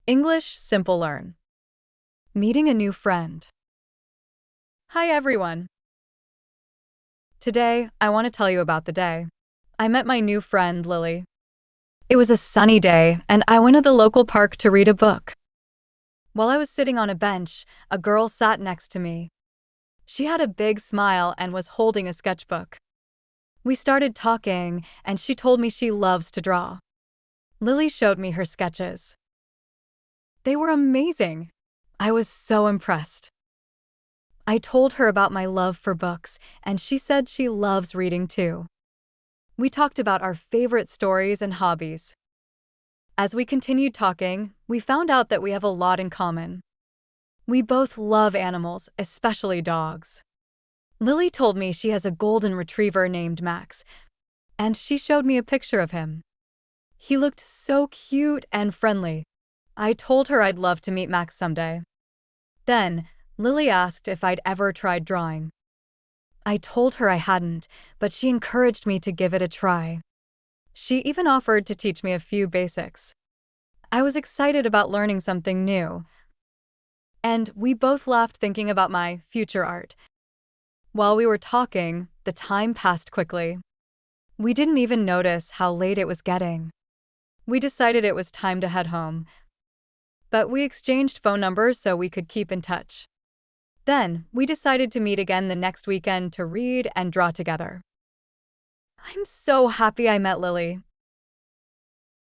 English Simple Learn. Meeting a new friend. Hi everyone. Today, I want to tell you about the day I met my new friend, Lily. It was a sunny day, and I went to the local park to read a book. While I was sitting on a bench, a girl sat next to me. She had a big smile and was holding a sketchbook. We started talking, and she told me she loves to draw. Lily showed me her sketches. They were amazing. I was so impressed. I told her about my love for books, and she said she loves reading too. We talked about our favorite stories and hobbies. As we continued talking, we found out that we have a lot in common. We both love animals, especially dogs. Lily told me she has a golden retriever named Max, and she showed me a picture of him. He looked so cute and friendly. I told her I'd love to meet Max someday. Then, Lily asked if I'd ever tried drawing. I told her I hadn't, but she encouraged me to give it a try. She even offered to teach me a few basics. I was excited about learning something new. And we both laughed thinking about my future art. While we were talking, the time passed quickly. We didn't even notice how late it was getting. We decided it was time to head home. But we exchanged phone numbers so we could keep in touch. Then, we decided to meet again the next weekend to read and draw together. I'm so happy I met Lily.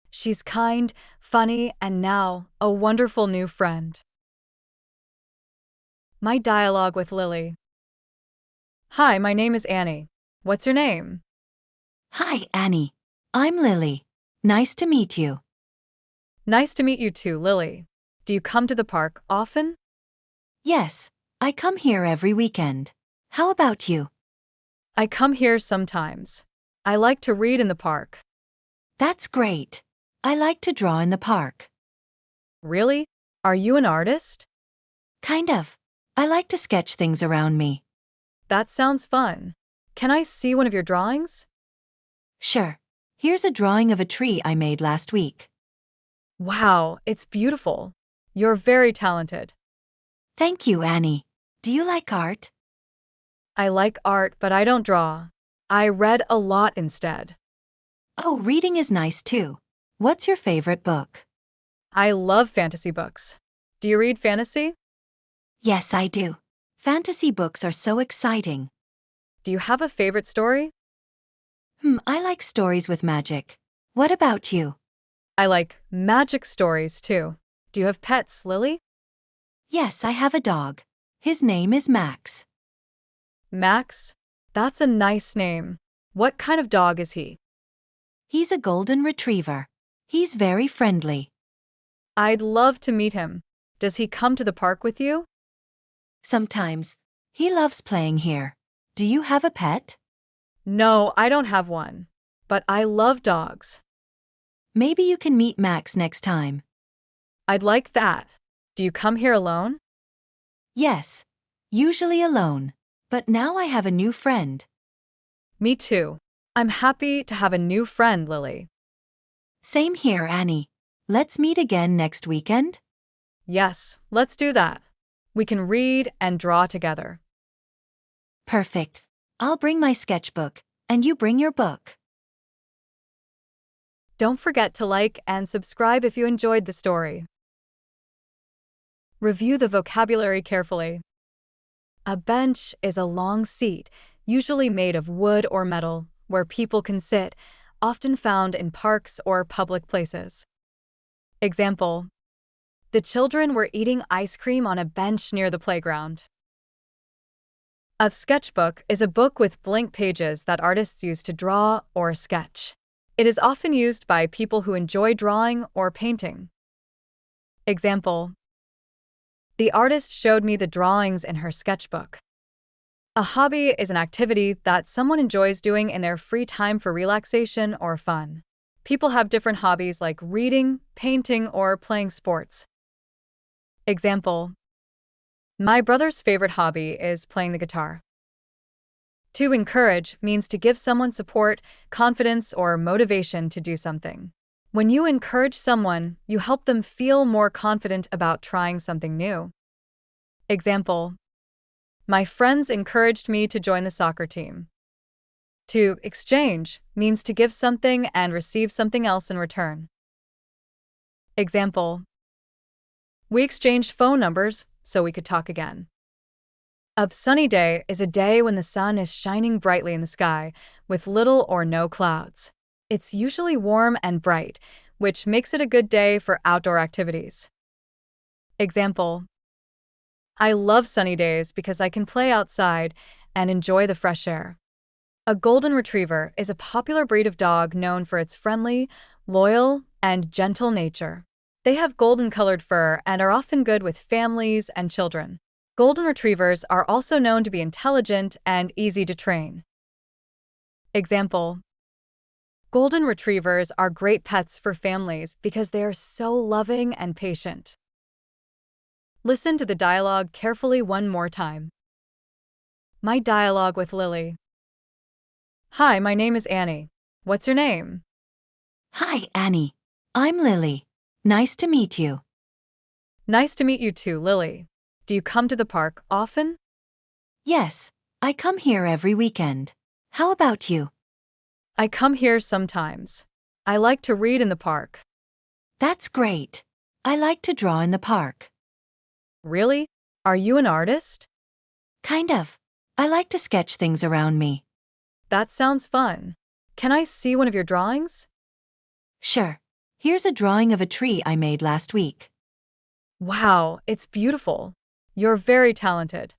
She's kind, funny, and now a wonderful new friend. My dialogue with Lily. Hi, my name is Annie. What's your name? Hi, Annie. I'm Lily. Nice to meet you. Nice to meet you too, Lily. Do you come to the park often? Yes, I come here every weekend. How about you? I come here sometimes. I like to read in the park. That's great. I like to draw in the park. Really? Are you an artist? Kind of. I like to sketch things around me. That sounds fun. Can I see one of your drawings? Sure. Here's a drawing of a tree I made last week. Wow, it's beautiful. You're very talented. Thank you, Annie. Do you like art? I like art, but I don't draw. I read a lot instead. Oh, reading is nice too. What's your favorite book? I love fantasy books. Do you read fantasy? Yes, I do. Fantasy books are so exciting. Do you have a favorite story? I like stories with magic. What about you? I like magic stories too. Do you have pets, Lily? Yes, I have a dog. His name is Max. Max? That's a nice name. What kind of dog is he? He's a golden retriever. He's very friendly. I'd love to meet him. Does he come to the park with you? Sometimes. He loves playing here. Do you have a pet? No, I don't have one. But I love dogs. Maybe you can meet Max next time. I'd like that. Do you come here alone? Yes. Usually alone. But now I have a new friend. Me too. I'm happy to have a new friend, Lily. Same here, Annie. Let's meet again next weekend? Yes, let's do that. We can read and draw together. Perfect. I'll bring my sketchbook, and you bring your book. Don't forget to like and subscribe if you enjoyed the story. Review the vocabulary carefully. A bench is a long seat, usually made of wood or metal, where people can sit, often found in parks or public places. Example: the children were eating ice cream on a bench near the playground. A sketchbook is a book with blank pages that artists use to draw or sketch. It is often used by people who enjoy drawing or painting. Example: the artist showed me the drawings in her sketchbook. A hobby is an activity that someone enjoys doing in their free time for relaxation or fun. People have different hobbies like reading, painting, or playing sports. Example: my brother's favorite hobby is playing the guitar. To encourage means to give someone support, confidence, or motivation to do something. When you encourage someone, you help them feel more confident about trying something new. Example: my friends encouraged me to join the soccer team. To exchange means to give something and receive something else in return. Example: we exchanged phone numbers so we could talk again. A sunny day is a day when the sun is shining brightly in the sky with little or no clouds. It's usually warm and bright, which makes it a good day for outdoor activities. Example: I love sunny days because I can play outside and enjoy the fresh air. A golden retriever is a popular breed of dog known for its friendly, loyal, and gentle nature. They have golden-colored fur and are often good with families and children. Golden retrievers are also known to be intelligent and easy to train. Example: golden retrievers are great pets for families because they are so loving and patient. Listen to the dialogue carefully one more time. My dialogue with Lily. Hi, my name is Annie. What's your name? Hi, Annie. I'm Lily. Nice to meet you. Nice to meet you too, Lily. Do you come to the park often? Yes, I come here every weekend. How about you? I come here sometimes. I like to read in the park. That's great. I like to draw in the park. Really? Are you an artist? Kind of. I like to sketch things around me. That sounds fun. Can I see one of your drawings? Sure. Here's a drawing of a tree I made last week. Wow, it's beautiful. You're very talented.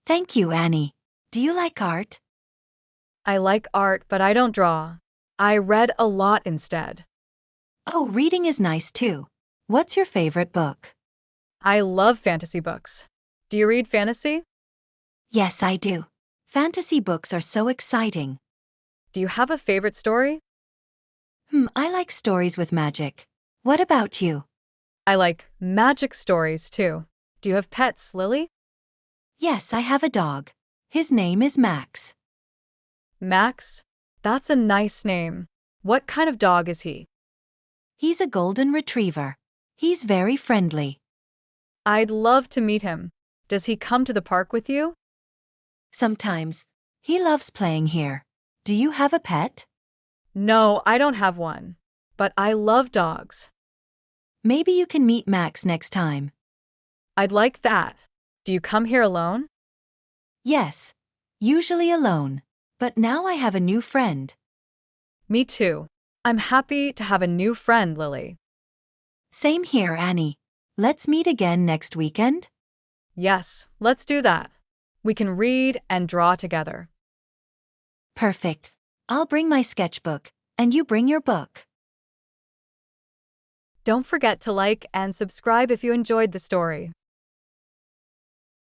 Thank you, Annie. Do you like art? I like art, but I don't draw. I read a lot instead. Oh, reading is nice too. What's your favorite book? I love fantasy books. Do you read fantasy? Yes, I do. Fantasy books are so exciting. Do you have a favorite story? I like stories with magic. What about you? I like magic stories too. Do you have pets, Lily? Yes, I have a dog. His name is Max. Max? That's a nice name. What kind of dog is he? He's a golden retriever. He's very friendly. I'd love to meet him. Does he come to the park with you? Sometimes. He loves playing here. Do you have a pet? No, I don't have one. But I love dogs. Maybe you can meet Max next time. I'd like that. Do you come here alone? Yes. Usually alone. But now I have a new friend. Me too. I'm happy to have a new friend, Lily. Same here, Annie. Let's meet again next weekend? Yes, let's do that. We can read and draw together. Perfect. I'll bring my sketchbook, and you bring your book. Don't forget to like and subscribe if you enjoyed the story.